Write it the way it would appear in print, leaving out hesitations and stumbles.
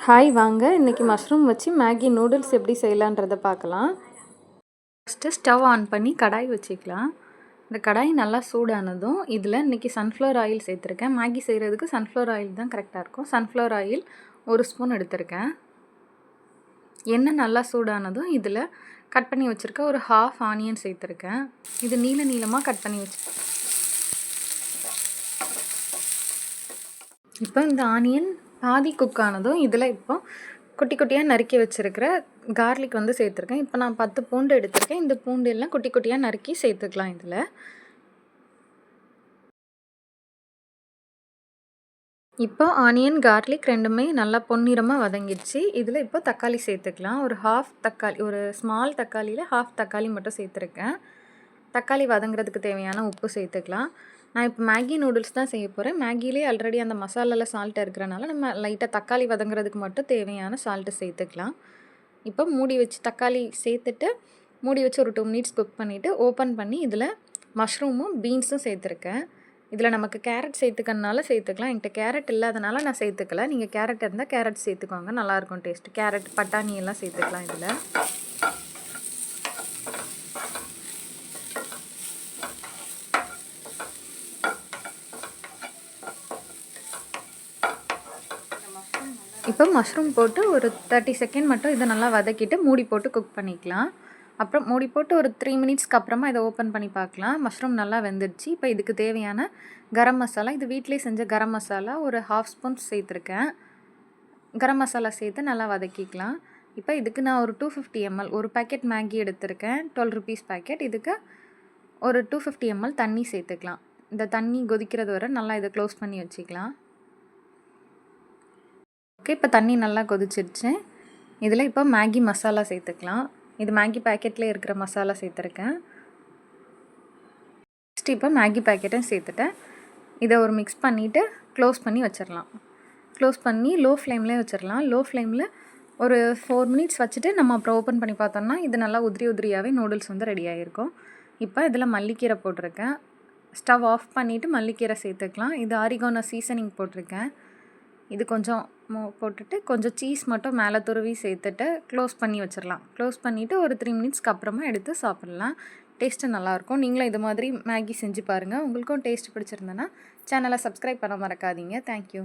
Hi வாங்க, இன்றைக்கி mushroom வச்சு மேகி நூடுல்ஸ் எப்படி செய்யலான்றதை பார்க்கலாம். ஃபஸ்ட்டு ஸ்டவ் ஆன் பண்ணி கடாய் வச்சுக்கலாம். இந்த கடாய் நல்லா சூடானதும் இதில் இன்றைக்கி சன்ஃப்ளவர் ஆயில் சேர்த்துருக்கேன். மேகி செய்கிறதுக்கு சன்ஃப்ளவர் ஆயில் தான் கரெக்டாக இருக்கும். சன்ஃப்ளவர் ஆயில் 1 ஸ்பூன் எடுத்திருக்கேன். எண்ணெய் நல்லா சூடானதும் இதில் கட் பண்ணி வச்சுருக்க ஒரு ஹாஃப் ஆனியன் சேர்த்துருக்கேன். இது நீளமாக கட் பண்ணி வச்சுருக்கேன். இப்போ இந்த ஆனியன் பாதி குக் ஆனதும் இதில் இப்போ குட்டி குட்டியாக நறுக்கி வச்சுருக்கிற கார்லிக் வந்து சேர்த்துருக்கேன். இப்போ நான் 10 பூண்டு எடுத்திருக்கேன். இந்த பூண்டு எல்லாம் குட்டி குட்டியாக நறுக்கி சேர்த்துக்கலாம். இதில் இப்போ ஆனியன் கார்லிக் ரெண்டுமே நல்லா பொன்னிறமாக வதங்கிடுச்சு. இதில் இப்போ தக்காளி சேர்த்துக்கலாம். ஒரு ஹாஃப் தக்காளி, ஒரு ஸ்மால் தக்காளியில் ஹாஃப் தக்காளி மட்டும் சேர்த்துருக்கேன். தக்காளி வதங்குறதுக்கு தேவையான உப்பு சேர்த்துக்கலாம். நான் இப்போ மேகி நூடுல்ஸ் தான் செய்ய போகிறேன். மேகிலே ஆல்ரெடி அந்த மசாலாவில் சால்ட் இருக்கிறனால நம்ம லைட்டாக தக்காளி வதங்குறதுக்கு மட்டும் தேவையான சால்ட்டு சேர்த்துக்கலாம். இப்போ மூடி வச்சு தக்காளி சேர்த்துட்டு மூடி வச்சு ஒரு 2 மினிட்ஸ் குக் பண்ணிவிட்டு ஓப்பன் பண்ணி இதில் மஷ்ரூமும் பீன்ஸும் சேர்த்துருக்கேன். இதில் நமக்கு கேரட் சேர்த்துக்கனால சேர்த்துக்கலாம். என்கிட்ட கேரட் இல்லாதனால நான் சேர்த்துக்கல. நீங்கள் கேரட் இருந்தால் கேரட் சேர்த்துக்கோங்க, நல்லாயிருக்கும் டேஸ்ட்டு. கேரட், பட்டாணி எல்லாம் சேர்த்துக்கலாம் இதில். இப்போ மஷ்ரூம் போட்டு ஒரு 30 செகண்ட் மட்டும் இதை நல்லா வதக்கிட்டு மூடி போட்டு குக் பண்ணிக்கலாம். அப்புறம் மூடி போட்டு ஒரு 3 மினிட்ஸ்க்கு அப்புறமா இதை ஓப்பன் பண்ணி பார்க்கலாம். மஷ்ரூம் நல்லா வெந்துடுச்சு. இப்போ இதுக்கு தேவையான கரம் மசாலா, இது வீட்டிலே செஞ்ச கரம் மசாலா ஒரு 1/2 ஸ்பூன் சேர்த்துருக்கேன். கரம் மசாலா சேர்த்து நல்லா வதக்கிக்கலாம். இப்போ இதுக்கு நான் ஒரு 250 ml ஒரு பேக்கெட் மேகி எடுத்திருக்கேன். 12 ருபீஸ் பேக்கெட். இதுக்கு ஒரு 250 ml தண்ணி சேர்த்துக்கலாம். இந்த தண்ணி கொதிக்கிறது வரை நல்லா இதை க்ளோஸ் பண்ணி வச்சுக்கலாம். ஓகே, இப்போ தண்ணி நல்லா கொதிச்சிருச்சு. இதில் இப்போ மேகி மசாலா சேர்த்துக்கலாம். இது மேகி பேக்கெட்லேயே இருக்கிற மசாலா சேர்த்துருக்கேன். நெக்ஸ்ட் இப்போ மேகி பேக்கெட்டும் சேர்த்துட்டேன். இதை ஒரு மிக்ஸ் பண்ணிவிட்டு க்ளோஸ் பண்ணி வச்சிடலாம். க்ளோஸ் பண்ணி லோ ஃப்ளேம்லேயே வச்சிடலாம். லோ ஃப்ளேமில் ஒரு 4 மினிட்ஸ் வச்சுட்டு நம்ம அப்புறம் ஓப்பன் பண்ணி பார்த்தோம்னா இது நல்லா உதிரியாகவே நூடுல்ஸ் வந்து ரெடி ஆகிருக்கும். இப்போ இதில் மல்லிக்கீரை போட்டிருக்கேன். ஸ்டவ் ஆஃப் பண்ணிவிட்டு மல்லிக்கீரை சேர்த்துக்கலாம். இது ஆரிகானோ சீசனிங் போட்டிருக்கேன். இது கொஞ்சம் போட்டுட்டு கொஞ்சம் சீஸ் மட்டும் மேலே துருவி சேர்த்துட்டு க்ளோஸ் பண்ணி வச்சிடலாம். க்ளோஸ் பண்ணிவிட்டு ஒரு 3 மினிட்ஸ்க்கு அப்புறமா எடுத்து சாப்பிட்லாம். டேஸ்ட்டு நல்லாயிருக்கும். நீங்களும் இது மாதிரி மேகி செஞ்சு பாருங்கள். உங்களுக்கும் டேஸ்ட் பிடிச்சிருந்தனா சேனலை சப்ஸ்கிரைப் பண்ண மறக்காதீங்க. தேங்க்யூ.